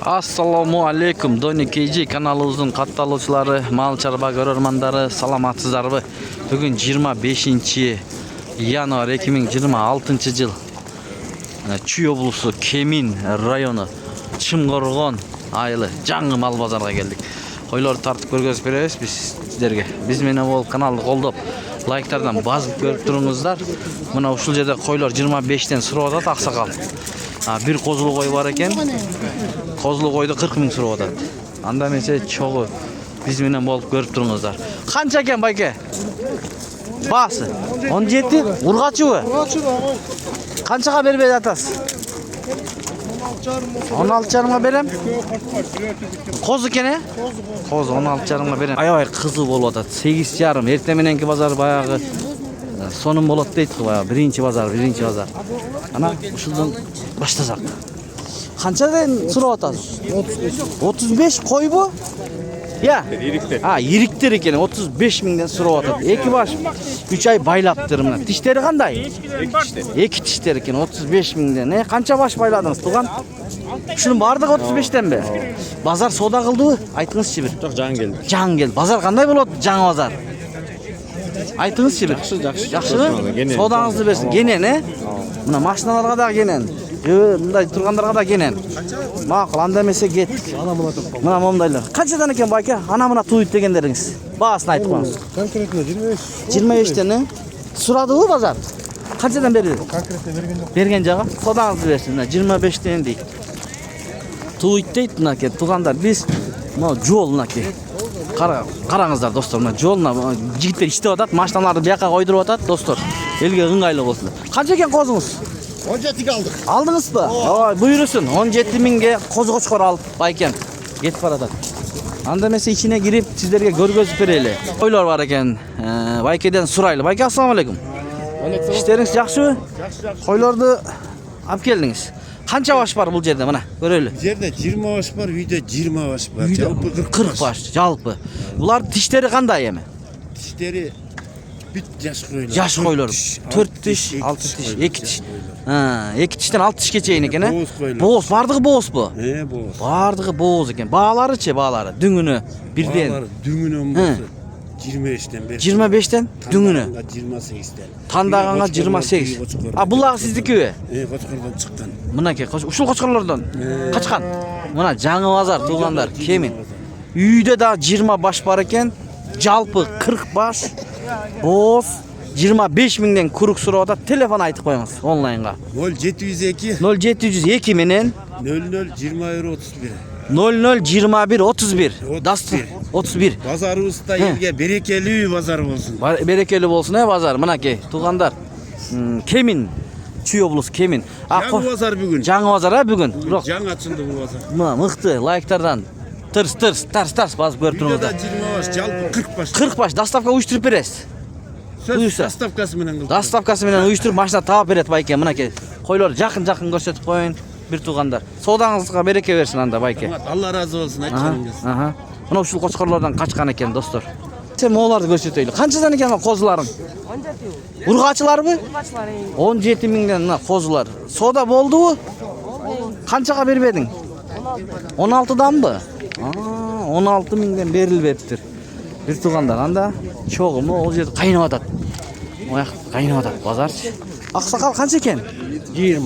Assalamu alaikum. Doni KG kanalımızın kattalıçları, mal çarba görürmandары, salamatсыздарбы? Bugün 25 yanvar 2026 yıl. Чүй облысы Кемин районы Чымгоргон айылы жаңы мал базарға келдік. Койлорду тартып көргөзүп беребиз биз сиздерге. Биз менен болуп каналды колдоп, лайктардан басып көрүп туруңуздар. Мына ушул жерде койлор 25тен сурап атат аксакал. Bir kozulu koy var eken, kozulu koyda 40 ming surap atат. Анда эмесе чогу биз менен болуп көрүп туруңуздар. Канча экен байке? Басы 17, ургачыбы? Канчага бербей атасыз? 16,5 берем. Коз экен? Коз 16,5 берем. Аябай кызыл болуп атат. 8,5. Эртең мененки базар баягы сонун болот дейт баягы. Биринчи базар. Ана ушулдан баштасак. Канчадан сурап атасыз? 35 койбу? Ya. Yiriktер eкен 35 mingden сурап атат. Эки баш 3 ай байлаптыр мына. Тиштери кандай? Эки тиштер экен 35 mingden. Канча баш байладыңыз туган? Ушунун бардыгы 35тен бе? Базар сода кылдыбы? Айтыңызчы бир. Жок, жаңы келди. Жаңы келди. Базар кандай болот? Жаңы базар. Айтыңызчы бир. Жакшыбы? Содаңызды берсин. Кенен, Мына машиналарга да кенен. Мындай тургандарга да кенен. Макул, анда эмесе кеттик. Мына мондайлар. Канчадан экен байке? Ана мына туйт дегендериңиз. Баасын айтып коюңуз. Конкретно 25. 25тен, Сурадыбы базар? Канчадан берди? Конкретно берген жок. Берген жагы. Содаңызды берсин. 25тен дейт. Туйт дейт мынаке тугандар. Биз мына жол мынаке. Караңыздар достор, мына жол мына жигиттер иштеп атат, машиналарды бияка койдуруп атат достор. Элге ыңгайлуу болсун. Канча экен козуңуз? 17 алдык. Алдыңызбы? Ой, буйрусун. 17 миңге коз кочкор алып байкен. Кетип баратат. Анда эмесе ичине кирип сиздерге көргөзүп берели. Койлор бар экен. Байкеден сурайлы. Байке, ассаламу алейкум. Иштериңиз жакшыбы? Жакшы. Койлорду алып келдиңиз. Канча баш бар бул жерде мына? Көрөлү. Жерде 20 баш бар, үйдө 20 баш бар. Жалпы 40 баш, жалпы. Булар тиштери кандай эми? Тиштери бүт жаш койлор. Жаш койлор. 4 тиш, 6 тиш, 2 тиш. 2 тиштен 6 тишке чейин экен, Бооз, бардыгы боозбу? Бооз. Бардыгы бооз экен. Бааларычы, баалары дүңүнө бирден. Баалары дүңүнөн болсо 25тен бери. 25тен дүңүнө. 28тен. Тандаганга 28. Булагы сиздикиби? Кочкордон чыккан. Мынакей, ушул кочкорлордон качкан. Мына жаңы базар туугандар, Кемин. Үйдө да 20 баш бар экен. Жалпы 40 баш. Бооз 25 миңден курук сурап атат. Телефон айтып коюңуз онлайнга. 0702 0702 менен 0021 0021 31. 31. Базарыбызда элге берекелүү базар болсун. Берекелүү болсун базар. Мынакей туугандар. Кемин, Чүй облусу Кемин. Жаңы базар бүгүн. Жаңы базар бүгүн. Бирок Жаңы ачылды бул базар. Мына мыкты лайктардан тарс басып көрүп туруңуздар. 20 баш, жалпы 40 баш. 40 баш доставка уюштуруп бересиз. Доставкасы менен кылып. Доставкасы менен уюштуруп машина таап берет байке. Мынакей койлор жакын көрсөтүп коюн бир туугандар. Содаңызга береке берсин анда байке. Алла разы болсун айтканыңыз. Мына ушул кочкорлордон качкан экен достор. Сен могуларды көрсөтөйлү. Канчадан экен козуларың? 17. Ургачыларбы? 17 миңден мына козулар. Сода болдубу? Канчага бербедиң? 16данбы? 16 миңден берилбептир. Бир туугандар анда чогуму ол жерде кайнап атат. Мояк кайнап атат базарчы. Аксакал канча экен? 20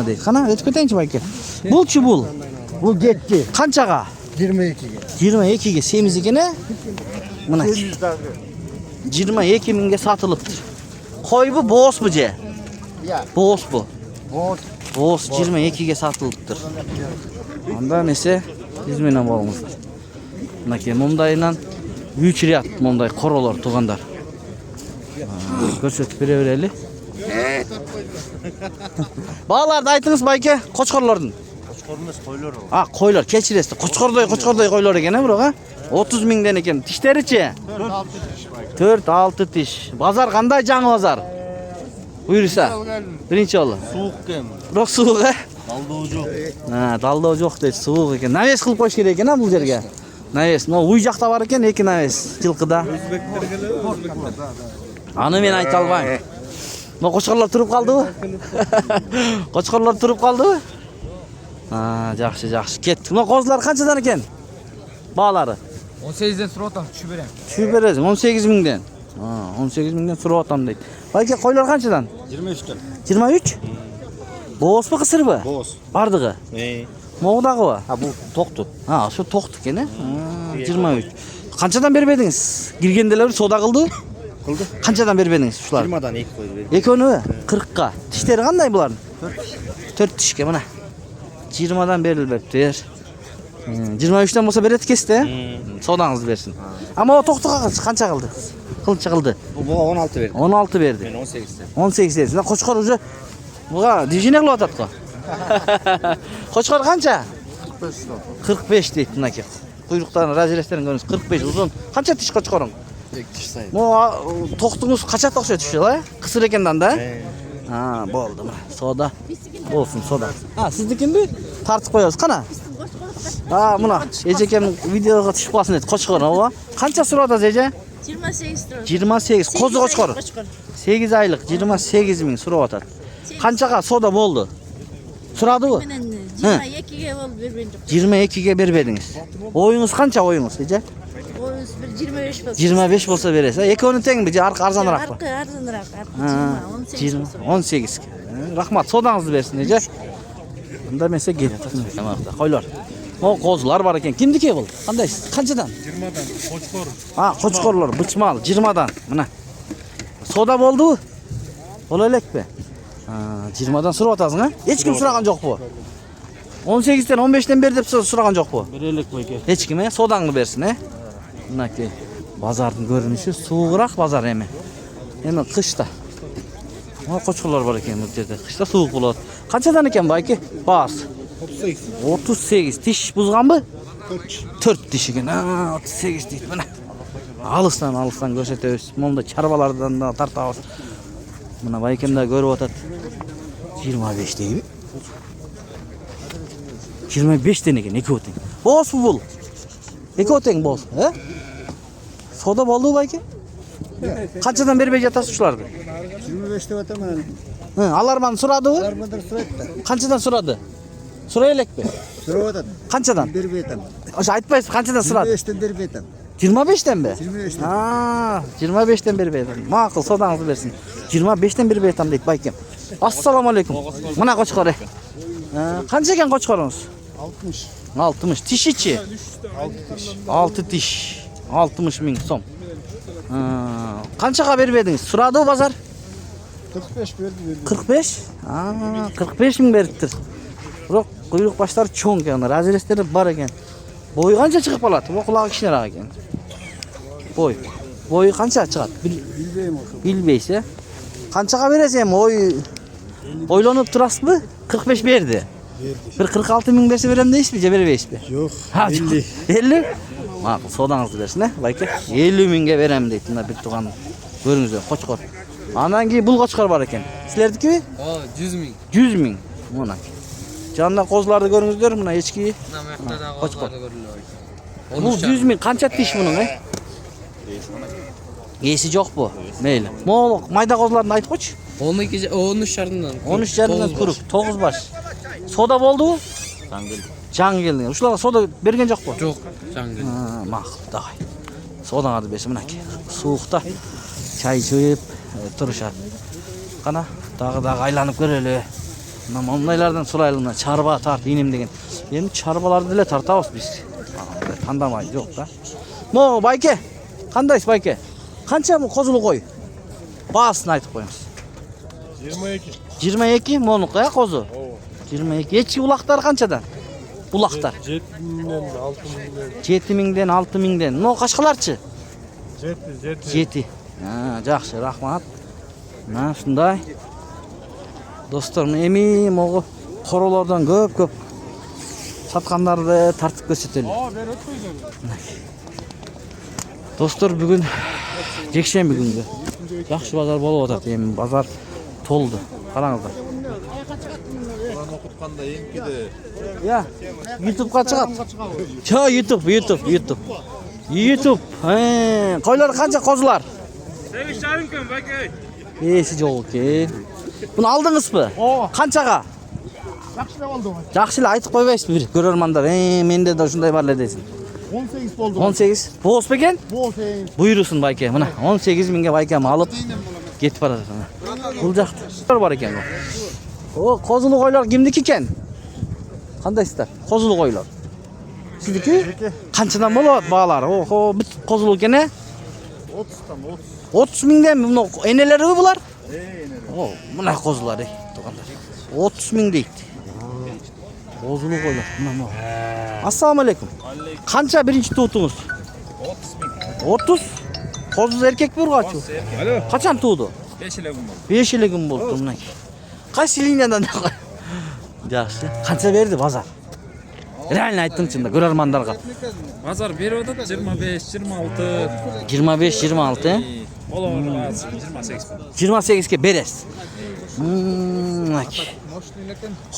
дейт. Кана өтүп кетейинчи байке. Булчу бул. Бул кетти. Канчага? 22ге. 22ге семиз экен Мына 22 миңге сатылыптыр. Койбу, боозбу же? Боозбу. Бооз 22ге сатылыптыр. Анда эмесе биз менен болуңуздар. Мынакей мондайынан 3 ряд мондай королор туугандар. Көрсөтүп бере берели. Бааларды айтыңыз байке, кочкорлордун. Кочкор эмес, койлор. Койлор, кечиресиз. Кочкордой койлор экен, бирок 30 миңден экен. Тиштеричи? 4-6 тиш. Базар кандай жаңы базар? Буйруса. Биринчи жолу. Суук экен. Бирок суук, Далдоо жок. Далдоо жок дейт, суук экен. Навес кылып коюш керек экен бул жерге. Навес, уй жакта бар экен, 2 навес жылкыда. Аны мен айта албайм. Кочкорлор туруп калдыбы? Кочкорлор туруп калдыбы? Жақсы, жақсы. Ketdik. Mına qozlar qanchadan ekan? Bağlari. 18'den sıra atam, düşü verem. Tushib berasiz 18 mingdan. 18 mingdan surib otam deydi. Balki qo'ylar qanchadan? 23'ten. 23? Bo'z mı qisir mi? Boz. Bardig'i. Moğdag'i va? Ha bu toktu. Ha, shu to'qdi ekan, 23. Qanchadan berib edingiz? Girgendelar soda qildi? Qildi. Qanchadan berib edingiz shular? 20'dan 2 koydu. Ekoni 40 ga. Tishlari qanday bularning? 4 tishga mana. 20dan berilib beribdi. 23dan bo'lsa beradi kesdi. Sodangizni bersin. Ammo o to'qti qancha qildi? Qilcha qildi. Bu 16 verdi. 16 berdi. Ben 18 verdim. 18 dedi. Sizlar Qo'chqor уже buga dijine qilyapti-ku. Qo'chqor qancha? 45 lira. 45 deydi bunaki. Quyruqdan razilashlarni ko'rasiz. 45 uzun. Qancha tish Qo'chqoring? 2 tish saydı. Bu to'qtingiz qancha o'xshaydi tushlar? Qisir ekandan-da. Ha, bo'ldi. Soda. Bo'lsin, soda. Ha, siznikimi? Tartib qo'yasiz. Qana? Ha, buna Ejekam videoga tushib qolsin dedi. Qo'chqor, o. Qancha suradi Eje? 28 lira. 28. Qo'zi Qo'chqor. 8 oylik 28 ming so'rayotadi. Qanchaga soda bo'ldi? So'radimi? Menen 22 ga olib berbendim. 22 ga berib edingiz. O'yingiz qancha o'yingiz, Eje? O'z bir 25 bo'lsa. 25 bo'lsa berasiz. Ekoni tengmi? Arzonroqmi? Arzonroq. Ha, 18. Rahmat, sodangizni bersin, Eje. Unda men sizga keladi. Qo'ylar. O qo'zlar bor ekan. Kimniki bu? Qandaysiz? Qanchadan? 20'dan, Qo'chqor. Ha, Qo'chqorlar, bichmal 20dan. Mana. Soda bo'ldi-ku? Bo'laylikmi? Ha, 20dan so'rab o'tasizmi? Hech kim so'ragan yo'q bu. 18 dan 15 dan ber deb so'ragan yo'q bu. Beraylik bo'yga. Hech kim, sodangni bersin, Bunaki bozorning ko'rinishi sovuqroq bozor emi. Endi qishda. Mana qo'chqorlar bor ekan bu yerda. Qishda sovuq bo'ladi. Qanchadan ekan bu aka? Bas. 38. 38 tish buzganmi? 4 tish ekan. 38 deydi mana. Alisdan ko'rsatamiz. Bunda charbalardan da tartamiz. Mana baykimda ko'rib o'tadi. 25 deymi? 25 dan ekan, ikki o'ting. Bo'z bu. Ikki o'ting bo'z, Soda bo'ldi bayki? Qanchadan berib jatasiz shularni? 25 deb ataman. Ha, alarmani so'radimi? Alarmandan so'raydi. Qanchadan so'radi? So'raylikmi? So'rayotadi. Qanchadan? Berib aytaman. O'sha aytmaysiz, qanchadan so'radi? 25 dan berib aytaman. 25 danmi? 25 dan. Ha, 25 dan berib aytaman. Ma'qul, sodangizni bersin. 25 dan berib aytaman deydi baykim. Assalomu alaykum. Mana Qo'chqor. Qancha ekan Qo'chqoringiz? 60. 60. Tishichi? 6 tish. 60 ming so'm. Qanchaga berib edingiz? So'radi bozor? 45 verdi. 45? Ha, 45 ming beribdir. Biroq quyruq boshlari cho'ng ekan, razilestlari bor ekan. Bo'yi qancha chiqib qoladi? Bu qulog'i kichkinaroq ekan. Bo'yi qancha chiqadi? Bilmayman. Bilmaysiz. Qanchaga berasiz ham? O'ylanib turasizmi? 45 berdi. Bir 46 ming bersa beram deysizmi, yo bermaysizmi? Yo'q. 50. 50? Ma'qul, sodangizni bersin, bayka. 50 mingga beram deydi. Bunda bir tug'an ko'ringizlar, Qo'chqor. Andan keyin bul Qo'chqor bor ekan. Sizlardiki? 100 ming. 100 ming. Mana. Jonda qo'zlarni ko'ringizlar, mana echki. Qo'chqor. Bu 100 ming qancha tish buning, Esi yo'q bu. Mayli. Mo'q mayda qo'zlarni aytib qo'ch. 13 yarımdan. 13 yarımdan quruq, 9 baş. Soda bo'ldi-ku? Jangil. Shularga soda bergan yo'q-ku? Yo'q, jangil. Ha, ma'qul, davay. Sodani bersin mana. Sovuqda choy ichib turishadi. Qana, tag'i aylanib ko'raylik. Mana momlaylardan so'raylik, charba tart inim degan. Endi charbalarni dile tartamiz biz. Qandamay yo'q-da. Mo, bayke. Qandaysiz bayke? Qancha bu qo'zuli qo'y? Basini aytib qo'yamiz. 22. 22 monuqa qo'zi. 22. Hechki uloqlar qanchadan? Uloqlar 7 mingdan 6 mingdan. 7 mingdan, 6 mingdan. No qashqalarchi? 7. 7. Ha, yaxshi, rahmat. Mana shunday. Do'stlar, emi mo'g'i qoralardan ko'p satqanlarni tartib ko'rsataylik. Do'stlar, bugun yakshanba kungi. Yaxshi bozor bo'lib o'tadi. Endi bozor to'ldi. Qarangizlar. O'qitganda enkidi. Ya, YouTube'ga chiqadi. Yo, YouTube. Qo'ylar qancha qo'zlar? 8,5 kun bakay. Esi yo'q ekan. Buni oldingizmi? Qanchaga? Yaxshilab oldim. Жақсы эле айтып койбойсузбу бир көрөрмандар. Менде да ушундай бар эле десин. 18 oldu. 18. Боос бекен? Bu sen. Буйрусун байке. Мына 18 миңге байкем алып кетип барат. Бул жакта бар экен. О, козулу койлор кимдики экен? Кандайсыздар? Козулу койлор. Сиздики? Канчадан болот баалары? Охо, бүт козулу экен э? 30'dan 30. 30 миңден мына энелери булар? О, мына козулар туугандар. 30 миң дейт. Козулу койлор. Мына. Ассаламу алейкум. Канча биринчи туутуңуз? 30 миң. 30? Козу эркек бир качуу? Alo. Качан тууду? 5 ile gün oldu. 5 эле күн болду мына. Кайсы линиядан? Жакшы. Канча берди базар? Реально айттыңчы да көрөрмандарга. Pazar berip atат 25-26. 25-26 э? Olur 28. 28ке бересиз.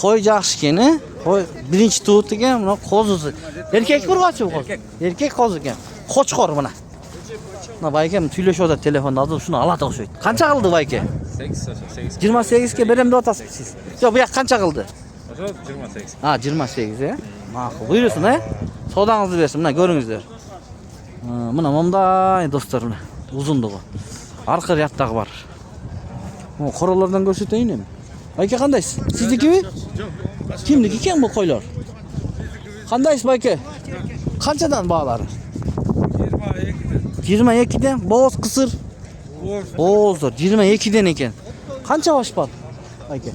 Кой жакшы экен э? Кой биринчи туут экен, мына козусу. Эркек бир качуу коз. Эркек коз экен. Кочкор мына. Мына байкем сүйлөшүп атат телефонда, азыр ушуну алат окшойт. Канча кылды байке? 8. 28ке берем деп атасыз сиз. Жок, буяк канча кылды? 28. 28 э? Макул. Буйрусун э? Содаңызды берсин, мына көрүңүздөр. Мына мындай достор, мына узундугу. Аркы ряттагы бар. О, королордон көрсөтөйүн эми. Байке кандайсыз? Сиздикиби? Кимдики экен бул койлор? Кандайсыз байке? Канчадан баалары? 22'den. Боз кысыр. Боздор 22'den экен. Канча баш бар? Байке.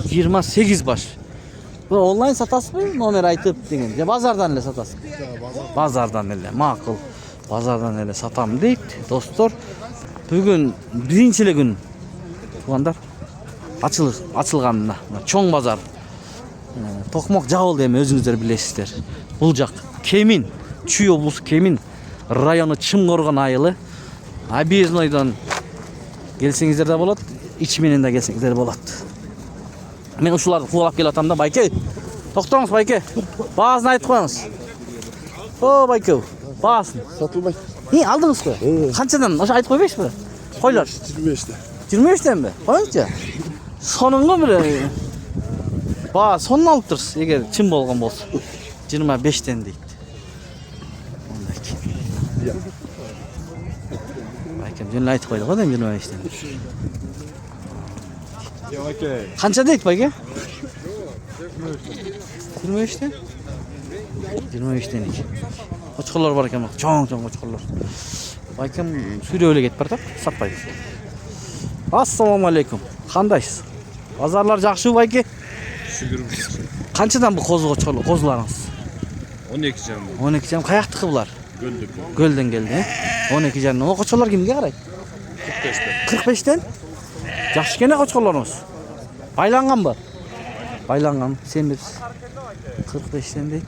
28 баш. Бу онлайн сатасызбы? Номер айтып деген. Же базардан эле сатасыз? Базардан эле. Макул. Базардан эле сатам дейт. Достор, бүгүн биринчи эле күн. Туугандар, ачылганына. Чоң базар. Токмок жабылды эми өзүңүздөр билесиздер. Бул жак Кемин, Чүй облусу Кемин району Чымкоргон айылы. Объезднойдон келсеңиздер да болот, ич менен да келсеңиздер болот. Мен ушуларды куулап келип атам да, байке. Токтоңуз байке. Баазын айтып коюңуз. О, байке. Баасын. Satılmay. Алдыңыз го? Канчадан? Ошо айтып койбойсузбу? Койлор 25'te. 23'ten Коюңчу. Сонунго бир баа сонун алып турсуз, эгер чын болгон болсо. 25'ten дейт. Байкем жөн айтып койду го да 25'ten. Канча дейт байке? 23'ten? 23'ten экен. Кочкорлор бар экен, чоң кочкорлор. Байкем сүрөп эле кетип барат, сатпайт. Ассаламу алейкум. Кандайсыз? Базарлар жакшыбы байке? Şükür. Канчадан бул козуларыңыз? 12 canım. 12 жам. Каяктыкы булар? Göldük. Көлдөн келди. 12 жам. О кочолор кимге карайт? 45'te. 45'ten? Жакшы экен кочкорлоруңуз. Байланганбы? Байланган. Сен бирсиз. 45'ten дейт.